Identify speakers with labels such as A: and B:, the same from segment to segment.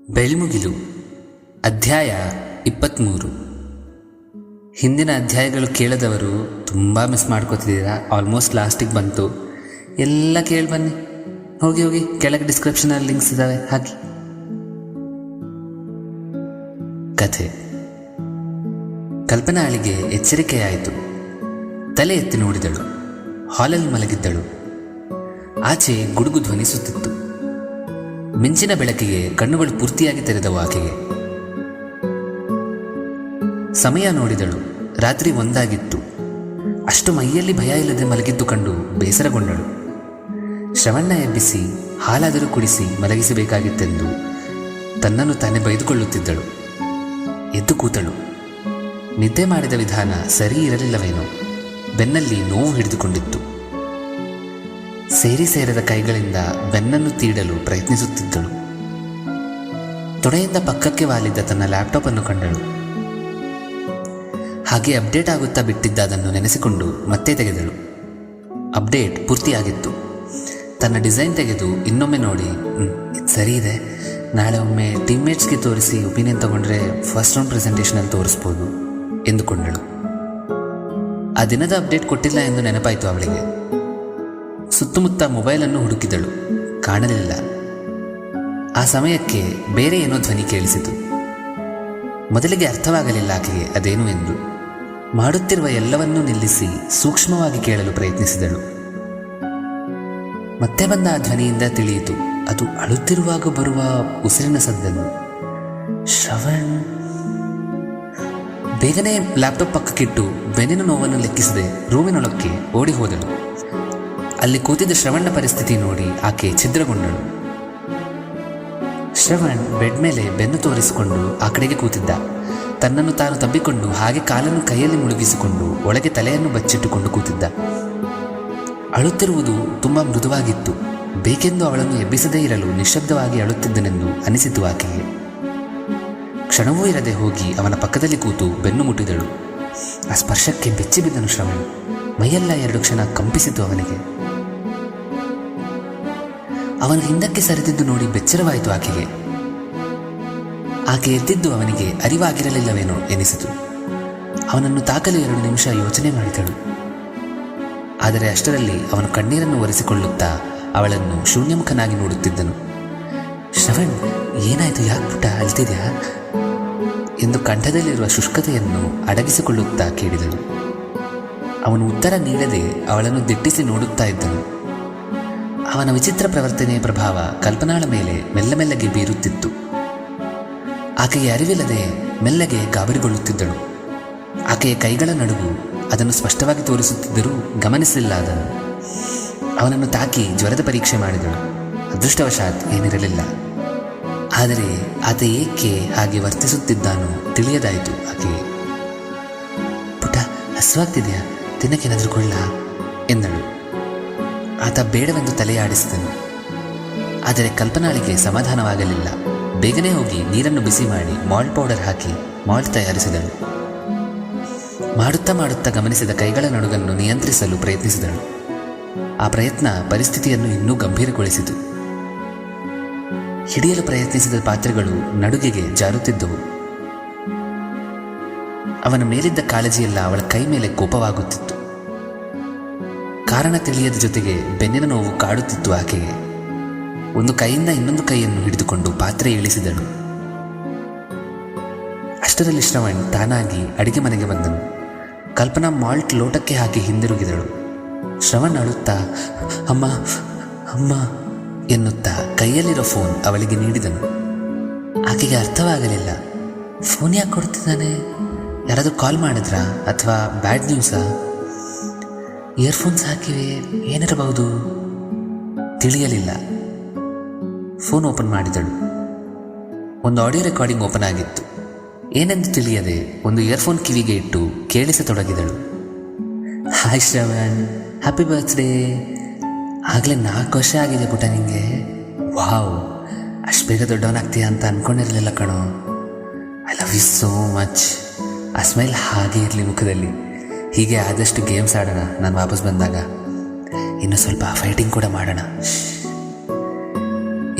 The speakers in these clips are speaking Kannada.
A: ಬೆಳ್ಮುಗಿಲು ಅಧ್ಯಾಯ 23. ಹಿಂದಿನ ಅಧ್ಯಾಯಗಳು ಕೇಳದವರು ತುಂಬ ಮಿಸ್ ಮಾಡ್ಕೋತಿದ್ದೀರಾ. ಆಲ್ಮೋಸ್ಟ್ ಲಾಸ್ಟಿಗೆ ಬಂತು. ಎಲ್ಲ ಕೇಳಿ ಬನ್ನಿ. ಹೋಗಿ ಕೆಳಗೆ ಡಿಸ್ಕ್ರಿಪ್ಷನಲ್ಲಿ ಲಿಂಕ್ಸ್ ಇದ್ದಾವೆ, ಹಾಕಿ. ಕಥೆ. ಕಲ್ಪನಾಳಿಗೆ ಎಚ್ಚರಿಕೆಯಾಯಿತು. ತಲೆ ಎತ್ತಿ ನೋಡಿದಳು. ಹಾಲಲ್ಲಿ ಮಲಗಿದ್ದಳು. ಆಚೆ ಗುಡುಗು ಧ್ವನಿಸುತ್ತಿತ್ತು. ಮಿಂಚಿನ ಬೆಳಕಿಗೆ ಕಣ್ಣುಗಳು ಪೂರ್ತಿಯಾಗಿ ತೆರೆದವು ಆಕೆಗೆ. ಸಮಯ ನೋಡಿದಳು. ರಾತ್ರಿ 1 ಆಗಿತ್ತು. ಅಷ್ಟು ಮೈಯಲ್ಲಿ ಭಯ ಇಲ್ಲದೆ ಮಲಗಿದ್ದು ಕಂಡು ಬೇಸರಗೊಂಡಳು. ಶ್ರವಣ್ಣ ಎಬ್ಬಿಸಿ ಹಾಲಾದರೂ ಕುಡಿಸಿ ಮಲಗಿಸಬೇಕಾಗಿತ್ತೆಂದು ತನ್ನನ್ನು ತಾನೇ ಬೈದುಕೊಳ್ಳುತ್ತಿದ್ದಳು. ಎದ್ದು ಕೂತಳು. ನಿದ್ದೆ ಮಾಡಿದ ವಿಧಾನ ಸರಿ ಇರಲಿಲ್ಲವೇನೋ. ಬೆನ್ನಲ್ಲಿ ನೋವು ಹಿಡಿದುಕೊಂಡಿತ್ತು. ಸೇರದ ಕೈಗಳಿಂದ ಬೆನ್ನನ್ನು ತೀಡಲು ಪ್ರಯತ್ನಿಸುತ್ತಿದ್ದಳು. ತೊಡೆಯಿಂದ ಪಕ್ಕಕ್ಕೆ ವಾಲಿದ್ದ ತನ್ನ ಲ್ಯಾಪ್ಟಾಪ್ ಅನ್ನು ಕಂಡಳು. ಹಾಗೆ ಅಪ್ಡೇಟ್ ಆಗುತ್ತಾ ಬಿಟ್ಟಿದ್ದ ಅದನ್ನು ನೆನೆಸಿಕೊಂಡು ಮತ್ತೆ ತೆಗೆದಳು. ಅಪ್ಡೇಟ್ ಪೂರ್ತಿಯಾಗಿತ್ತು. ತನ್ನ ಡಿಸೈನ್ ತೆಗೆದು ಇನ್ನೊಮ್ಮೆ ನೋಡಿ, ಇದು ಸರಿ ಇದೆ, ನಾಳೆ ಒಮ್ಮೆ ಟೀಮ್ಮೇಟ್ಸ್ಗೆ ತೋರಿಸಿ ಒಪಿನಿಯನ್ ತಗೊಂಡ್ರೆ ಫಸ್ಟ್ ರೌಂಡ್ ಪ್ರೆಸೆಂಟೇಷನಲ್ಲಿ ತೋರಿಸ್ಬೋದು ಎಂದುಕೊಂಡಳು. ಆ ದಿನದ ಅಪ್ಡೇಟ್ ಕೊಟ್ಟಿಲ್ಲ ಎಂದು ನೆನಪಾಯಿತು ಅವಳಿಗೆ. ಸುತ್ತಮುತ್ತ ಮೊಬೈಲನ್ನು ಹುಡುಕಿದಳು. ಕಾಣಲಿಲ್ಲ. ಆ ಸಮಯಕ್ಕೆ ಬೇರೆ ಏನೋ ಧ್ವನಿ ಕೇಳಿಸಿತು. ಮೊದಲಿಗೆ ಅರ್ಥವಾಗಲಿಲ್ಲ ಆಕೆಗೆ ಅದೇನು ಎಂದು. ಮಾಡುತ್ತಿರುವ ಎಲ್ಲವನ್ನೂ ನಿಲ್ಲಿಸಿ ಸೂಕ್ಷ್ಮವಾಗಿ ಕೇಳಲು ಪ್ರಯತ್ನಿಸಿದಳು. ಮತ್ತೆ ಬಂದ ಆ ಧ್ವನಿಯಿಂದ ತಿಳಿಯಿತು, ಅದು ಅಳುತ್ತಿರುವಾಗ ಬರುವ ಉಸಿರಿನ ಸದ್ದನ್ನು. ಶ್ರವಣ್. ಬೇಗನೆ ಲ್ಯಾಪ್ಟಾಪ್ ಪಕ್ಕಕ್ಕಿಟ್ಟು ಬೆನ್ನಿನ ನೋವನ್ನು ಲೆಕ್ಕಿಸದೆ ರೂಮಿನೊಳಕ್ಕೆ ಓಡಿ ಹೋದಳು. ಅಲ್ಲಿ ಕೂತಿದ್ದ ಶ್ರವಣ್ಣ ಪರಿಸ್ಥಿತಿ ನೋಡಿ ಆಕೆ ಛಿದ್ರಗೊಂಡಳು. ಶ್ರವಣ್ ಬೆಡ್ ಮೇಲೆ ಬೆನ್ನು ತೋರಿಸಿಕೊಂಡು ಆ ಕಡೆಗೆ ಕೂತಿದ್ದ. ತನ್ನನ್ನು ತಾನು ತಬ್ಬಿಕೊಂಡು ಹಾಗೆ ಕಾಲನ್ನು ಕೈಯಲ್ಲಿ ಮುಳುಗಿಸಿಕೊಂಡು ಒಳಗೆ ತಲೆಯನ್ನು ಬಚ್ಚಿಟ್ಟುಕೊಂಡು ಕೂತಿದ್ದ. ಅಳುತ್ತಿರುವುದು ತುಂಬ ಮೃದುವಾಗಿತ್ತು. ಬೇಕೆಂದು ಅವಳನ್ನು ಎಬ್ಬಿಸದೇ ಇರಲು ನಿಶ್ಶಬ್ದವಾಗಿ ಅಳುತ್ತಿದ್ದನೆಂದು ಅನಿಸಿತು ಆಕೆಗೆ. ಕ್ಷಣವೂ ಇರದೆ ಹೋಗಿ ಅವನ ಪಕ್ಕದಲ್ಲಿ ಕೂತು ಬೆನ್ನು ಮುಟ್ಟಿದಳು. ಆ ಸ್ಪರ್ಶಕ್ಕೆ ಬೆಚ್ಚಿ ಬಿದ್ದನು ಶ್ರವಣ್. ಮೈಯೆಲ್ಲ 2 ಕ್ಷಣ ಕಂಪಿಸಿತು ಅವನಿಗೆ. ಅವನು ಹಿಂದಕ್ಕೆ ಸರಿದಿದ್ದು ನೋಡಿ ಬೆಚ್ಚರವಾಯಿತು ಆಕೆಗೆ. ಆಕೆ ಎದ್ದಿದ್ದು ಅವನಿಗೆ ಅರಿವಾಗಿರಲಿಲ್ಲವೇನೋ ಎನಿಸಿತು. ಅವನನ್ನು ತಾಕಲು 2 ನಿಮಿಷ ಯೋಚನೆ ಮಾಡಿದಳು. ಆದರೆ ಅಷ್ಟರಲ್ಲಿ ಅವನು ಕಣ್ಣೀರನ್ನು ಒರೆಸಿಕೊಳ್ಳುತ್ತಾ ಅವಳನ್ನು ಶೂನ್ಯಮುಖನಾಗಿ ನೋಡುತ್ತಿದ್ದನು. ಶ್ರವಣ್, ಏನಾಯಿತು? ಯಾಕೆ ಪುಟ್ಟ ಅಳ್ತಿದ್ಯಾ ಎಂದು ಕಂಠದಲ್ಲಿರುವ ಶುಷ್ಕತೆಯನ್ನು ಅಡಗಿಸಿಕೊಳ್ಳುತ್ತಾ ಕೇಳಿದಳು. ಅವನು ಉತ್ತರ ನೀಡದೆ ಅವಳನ್ನು ದಿಟ್ಟಿಸಿ ನೋಡುತ್ತಾ ಇದ್ದನು. ಅವನ ವಿಚಿತ್ರ ಪ್ರವರ್ತನೆಯ ಪ್ರಭಾವ ಕಲ್ಪನಾಳ ಮೇಲೆ ಮೆಲ್ಲಗೆ ಬೀರುತ್ತಿತ್ತು. ಆಕೆಗೆ ಅರಿವಿಲ್ಲದೆ ಮೆಲ್ಲಗೆ ಗಾಬರಿಗೊಳ್ಳುತ್ತಿದ್ದಳು. ಆಕೆಯ ಕೈಗಳ ನಡುವು ಅದನ್ನು ಸ್ಪಷ್ಟವಾಗಿ ತೋರಿಸುತ್ತಿದ್ದರೂ ಗಮನಿಸಲಿಲ್ಲ ಅದನ್ನು. ಅವನನ್ನು ತಾಕಿ ಜ್ವರದ ಪರೀಕ್ಷೆ ಮಾಡಿದಳು. ಅದೃಷ್ಟವಶಾತ್ ಏನಿರಲಿಲ್ಲ. ಆದರೆ ಆತ ಏಕೆ ಹಾಗೆ ವರ್ತಿಸುತ್ತಿದ್ದಾನೋ ತಿಳಿಯದಾಯಿತು ಆಕೆಗೆ. ಪುಟ, ಹಸುವಾಗ್ತಿದೆಯಾ? ತಿನ್ನಕ್ಕೇನಾದರೂ ಕೊಳ್ಳ ಎಂದಳು. ಆತ ಬೇಡವೆಂದು ತಲೆಯಾಡಿಸಿದನು. ಆದರೆ ಕಲ್ಪನಾಳಿಗೆ ಸಮಾಧಾನವಾಗಲಿಲ್ಲ. ಬೇಗನೆ ಹೋಗಿ ನೀರನ್ನು ಬಿಸಿ ಮಾಡಿ ಮಾಲ್ಟ್ ಪೌಡರ್ ಹಾಕಿ ಮಾಲ್ಟ್ ತಯಾರಿಸಿದಳು. ಮಾಡುತ್ತಾ ಗಮನಿಸಿದ ಕೈಗಳ ನಡುಗನ್ನು ನಿಯಂತ್ರಿಸಲು ಪ್ರಯತ್ನಿಸಿದಳು. ಆ ಪ್ರಯತ್ನ ಪರಿಸ್ಥಿತಿಯನ್ನು ಇನ್ನೂ ಗಂಭೀರಗೊಳಿಸಿತು. ಹಿಡಿಯಲು ಪ್ರಯತ್ನಿಸಿದ ಪಾತ್ರೆಗಳು ನಡುಗೆಗೆ ಜಾರುತ್ತಿದ್ದವು. ಅವನ ಮೇಲಿದ್ದ ಕಾಳಜಿಯೆಲ್ಲ ಅವಳ ಕೈ ಮೇಲೆ ಕೋಪವಾಗುತ್ತಿತ್ತು. ಕಾರಣ ತಿಳಿಯದ ಜೊತೆಗೆ ಬೆನ್ನಿನ ನೋವು ಕಾಡುತ್ತಿತ್ತು ಆಕೆಗೆ. ಒಂದು ಕೈಯಿಂದ ಇನ್ನೊಂದು ಕೈಯನ್ನು ಹಿಡಿದುಕೊಂಡು ಪಾತ್ರೆ ಇಳಿಸಿದಳು. ಅಷ್ಟರಲ್ಲಿ ಶ್ರವಣ್ ತಾನಾಗಿ ಅಡಿಗೆ ಮನೆಗೆ ಬಂದನು. ಕಲ್ಪನಾ ಮಾಲ್ಟ್ ಲೋಟಕ್ಕೆ ಹಾಕಿ ಹಿಂದಿರುಗಿದಳು. ಶ್ರವಣ್ ಅಳುತ್ತಾ ಅಮ್ಮ ಅಮ್ಮ ಎನ್ನುತ್ತಾ ಕೈಯಲ್ಲಿರೋ ಫೋನ್ ಅವಳಿಗೆ ನೀಡಿದನು. ಆಕೆಗೆ ಅರ್ಥವಾಗಲಿಲ್ಲ. ಫೋನ್ ಯಾಕೆ ಕೊಡ್ತಿದ್ದಾನೆ? ಯಾರಾದರೂ ಕಾಲ್ ಮಾಡಿದ್ರಾ ಅಥವಾ ಬ್ಯಾಡ್ ನ್ಯೂಸಾ? ಇಯರ್ಫೋನ್ಸ್ ಹಾಕಿವೆ, ಏನಿರಬಹುದು? ತಿಳಿಯಲಿಲ್ಲ. ಫೋನ್ ಓಪನ್ ಮಾಡಿದಳು. ಒಂದು ಆಡಿಯೋ ರೆಕಾರ್ಡಿಂಗ್ ಓಪನ್ ಆಗಿತ್ತು. ಏನೆಂದು ತಿಳಿಯದೆ ಒಂದು ಇಯರ್ಫೋನ್ ಕಿವಿಗೆ ಇಟ್ಟು ಕೇಳಿಸತೊಡಗಿದಳು. Hi Shravan, happy birthday. ಆಗಲೇ 4 ವರ್ಷ ಆಗಿದೆ ಪುಟ ನಿಂಗೆ. ವಾವ್, ಅಷ್ಟು ಬೇಗ ದೊಡ್ಡವನಾಗ್ತೀಯ ಅಂತ ಅಂದ್ಕೊಂಡಿರಲಿಲ್ಲ ಕಣೋ. I love you so much. ಆ ಸ್ಮೈಲ್ ಹಾಗೆ ಇರಲಿ ಮುಖದಲ್ಲಿ. ಹೀಗೆ ಆದಷ್ಟು ಗೇಮ್ಸ್ ಆಡೋಣ. ನಾನು ವಾಪಸ್ ಬಂದಾಗ ಇನ್ನು ಸ್ವಲ್ಪ ಫೈಟಿಂಗ್ ಕೂಡ ಮಾಡೋಣ.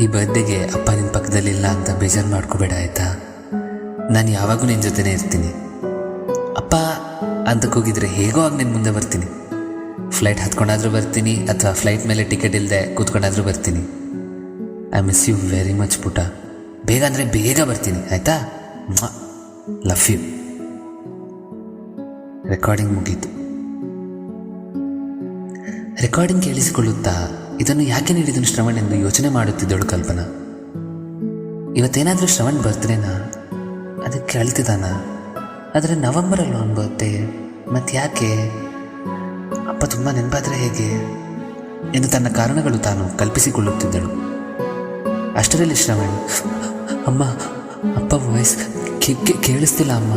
A: ಈ ಬರ್ತ್ಡೇಗೆ ಅಪ್ಪ ನಿನ್ನ ಪಕ್ಕದಲ್ಲಿಲ್ಲ ಅಂತ ಬೇಜಾರು ಮಾಡ್ಕೋಬೇಡ ಆಯಿತಾ. ನಾನು ಯಾವಾಗೂ ನಿನ್ನ ಜೊತೆನೇ ಇರ್ತೀನಿ. ಅಪ್ಪ ಅಂತ ಕೂಗಿದ್ರೆ ಹೇಗೋ ಆಗಿ ನಿನ್ನ ಮುಂದೆ ಬರ್ತೀನಿ. ಫ್ಲೈಟ್ ಹತ್ಕೊಂಡಾದ್ರೂ ಬರ್ತೀನಿ, ಅಥವಾ ಫ್ಲೈಟ್ ಮೇಲೆ ಟಿಕೆಟ್ ಇಲ್ಲದೆ ಕೂತ್ಕೊಂಡಾದ್ರೂ ಬರ್ತೀನಿ. I miss you very much ಪುಟ. ಬೇಗ ಅಂದರೆ ಬೇಗ ಬರ್ತೀನಿ ಆಯಿತಾ. Love you. ರೆಕಾರ್ಡಿಂಗ್ ಮುಗೀತು. ರೆಕಾರ್ಡಿಂಗ್ ಕೇಳಿಸಿಕೊಳ್ಳುತ್ತಾ ಇದನ್ನು ಯಾಕೆ ನೀಡಿದನು ಶ್ರವಣ್ ಎಂದು ಯೋಚನೆ ಮಾಡುತ್ತಿದ್ದಳು ಕಲ್ಪನಾ. ಇವತ್ತೇನಾದರೂ ಶ್ರವಣ್ ಬರ್ತ್ಡೇನಾ? ಅದಕ್ಕೆ ಅಳ್ತಿದ್ದಾನ? ಆದರೆ ನವಂಬರಲ್ಲೂ ಅವನ ಬರ್ತ್ಡೇ, ಮತ್ತು ಯಾಕೆ? ಅಪ್ಪ ತುಂಬ ನೆನಪಾದರೆ ಹೇಗೆ ಎಂದು ತನ್ನ ಕಾರಣಗಳು ತಾನು ಕಲ್ಪಿಸಿಕೊಳ್ಳುತ್ತಿದ್ದಳು. ಅಷ್ಟರಲ್ಲಿ ಶ್ರವಣ್, ಅಮ್ಮ, ಅಪ್ಪ ವಾಯ್ಸ್ ಕೇಳಿಸ್ತಿಲ್ಲ ಅಮ್ಮ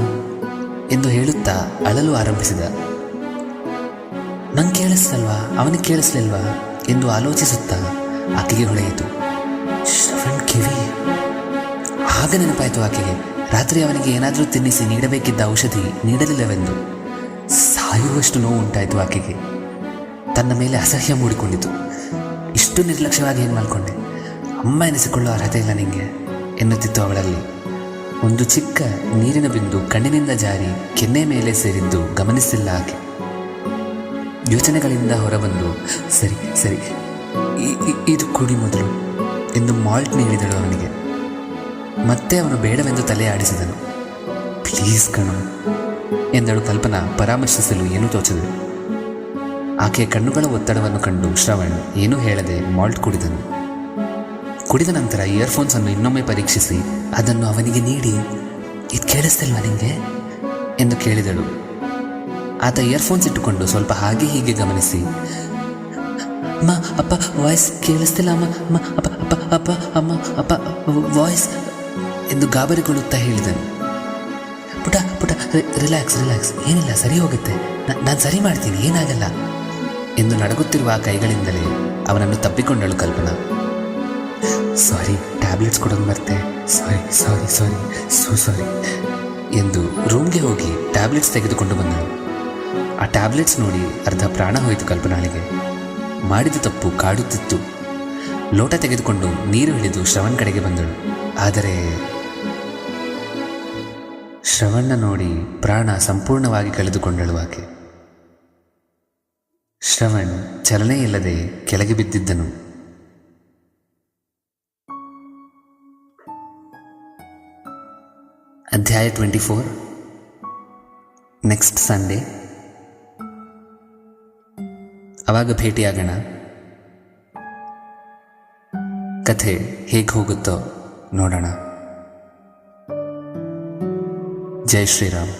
A: ಎಂದು ಹೇಳುತ್ತಾ ಅಳಲು ಆರಂಭಿಸಿದ. ನಂಗೆ ಕೇಳಿಸ್ತಲ್ವಾ, ಅವನಿಗೆ ಕೇಳಿಸ್ಲಿಲ್ವಾ ಎಂದು ಆಲೋಚಿಸುತ್ತಾ ಆಕೆಗೆ ಹೊಳೆಯಿತು. ಶ್ರವಣ್ ಕಿವಿ. ಆಗ ನೆನಪಾಯಿತು ಆಕೆಗೆ, ರಾತ್ರಿ ಅವನಿಗೆ ಏನಾದರೂ ತಿನ್ನಿಸಿ ನೀಡಬೇಕಿದ್ದ ಔಷಧಿ ನೀಡಲಿಲ್ಲವೆಂದು. ಸಾಯುವಷ್ಟು ನೋವು ಉಂಟಾಯಿತು ಆಕೆಗೆ. ತನ್ನ ಮೇಲೆ ಅಸಹ್ಯ ಮೂಡಿಕೊಂಡಿತು. ಇಷ್ಟು ನಿರ್ಲಕ್ಷ್ಯವಾಗಿ ಏನು ಮಾಡಿಕೊಂಡೆ? ಅಮ್ಮ ಎನಿಸಿಕೊಳ್ಳೋ ಅರ್ಹತೆ ಇಲ್ಲ ನಿಂಗೆ ಎನ್ನುತ್ತಿತ್ತು ಅವಳಲ್ಲಿ. ಒಂದು ಚಿಕ್ಕ ನೀರಿನ ಬಿಂದು ಕಣ್ಣಿನಿಂದ ಜಾರಿ ಕೆನ್ನೆ ಮೇಲೆ ಸೇರಿದ್ದು ಗಮನಿಸಿಲ್ಲ ಆಕೆ. ಯೋಚನೆಗಳಿಂದ ಹೊರಬಂದು, ಸರಿ ಸರಿ ಇದು ಕುಡಿ ಮೊದಲು ಎಂದು ಮಾಲ್ಟ್ ನೀಡಿದಳು ಅವನಿಗೆ. ಮತ್ತೆ ಅವನು ಬೇಡವೆಂದು ತಲೆ ಆಡಿಸಿದನು. ಪ್ಲೀಸ್ ಕಣು ಎಂದಳು ಕಲ್ಪನಾ ಪರಾಮರ್ಶಿಸಲು ಏನೂ ತೋಚದು. ಆಕೆಯ ಕಣ್ಣುಗಳ ಒತ್ತಡವನ್ನು ಕಂಡು ಶ್ರವಣ್ ಏನೂ ಹೇಳದೆ ಮಾಲ್ಟ್ ಕುಡಿದನು. ಕುಡಿದ ನಂತರ ಇಯರ್ಫೋನ್ಸನ್ನು ಇನ್ನೊಮ್ಮೆ ಪರೀಕ್ಷಿಸಿ ಅದನ್ನು ಅವನಿಗೆ ನೀಡಿ, ಇದು ಕೇಳಿಸ್ತಿಲ್ವಾ ನಿಂಗೆ ಎಂದು ಕೇಳಿದಳು. ಆತ ಇಯರ್ಫೋನ್ಸ್ ಇಟ್ಟುಕೊಂಡು ಸ್ವಲ್ಪ ಹಾಗೆ ಹೀಗೆ ಗಮನಿಸಿ, ಅಮ್ಮ ಅಪ್ಪ ವಾಯ್ಸ್ ಕೇಳಿಸ್ತಿಲ್ಲ ಅಮ್ಮ, ಅಮ್ಮ ಅಪ್ಪ ಅಪ್ಪ ಅಪ್ಪ ಅಮ್ಮ ಅಪ್ಪ ವಾಯ್ಸ್ ಎಂದು ಗಾಬರಿಗೊಳ್ಳುತ್ತಾ ಹೇಳಿದನು. ಪುಟ ಪುಟ ರಿಲ್ಯಾಕ್ಸ್ ರಿಲ್ಯಾಕ್ಸ್, ಏನಿಲ್ಲ, ಸರಿ ಹೋಗುತ್ತೆ, ನಾನು ಸರಿ ಮಾಡ್ತೀನಿ, ಏನಾಗಲ್ಲ ಎಂದು ನಡಗುತ್ತಿರುವ ಆ ಕೈಗಳಿಂದಲೇ ಅವನನ್ನು ತಪ್ಪಿಕೊಂಡಳು ಕಲ್ಪನಾ. ಸಾರಿ, ಟ್ಯಾಬ್ಲೆಟ್ಸ್ ಕೊಡೋದು ಮರ್ತೆ, ಸಾರಿ ಸಾರಿ ಸಾರಿ ಸಾರಿ ಎಂದು ರೂಮ್ಗೆ ಹೋಗಿ ಟ್ಯಾಬ್ಲೆಟ್ಸ್ ತೆಗೆದುಕೊಂಡು ಬಂದಳು. ಆ ಟ್ಯಾಬ್ಲೆಟ್ಸ್ ನೋಡಿ ಅರ್ಧ ಪ್ರಾಣ ಹೋಯಿತು ಕಲ್ಪನಾಳಿಗೆ. ಮಾಡಿದ ತಪ್ಪು ಕಾಡುತ್ತಿತ್ತು. ಲೋಟ ತೆಗೆದುಕೊಂಡು ನೀರು ಹಿಡಿದು ಶ್ರವಣ್ ಕಡೆಗೆ ಬಂದಳು. ಆದರೆ ಶ್ರವಣ್ಣ ನೋಡಿ ಪ್ರಾಣ ಸಂಪೂರ್ಣವಾಗಿ ಕಳೆದುಕೊಂಡಳು ಆಕೆ. ಶ್ರವಣ್ ಚಲನೆ ಇಲ್ಲದೆ ಕೆಳಗೆ ಬಿದ್ದಿದ್ದನು. ಅಧ್ಯಾಯ 24. Next Sunday. ಆವಾಗ ಭೇಟಿಯಾಗೋಣ. ಕಥೆ ಹೇಗೆ ಹೋಗುತ್ತೋ ನೋಡೋಣ. ಜೈ ಶ್ರೀರಾಮ್.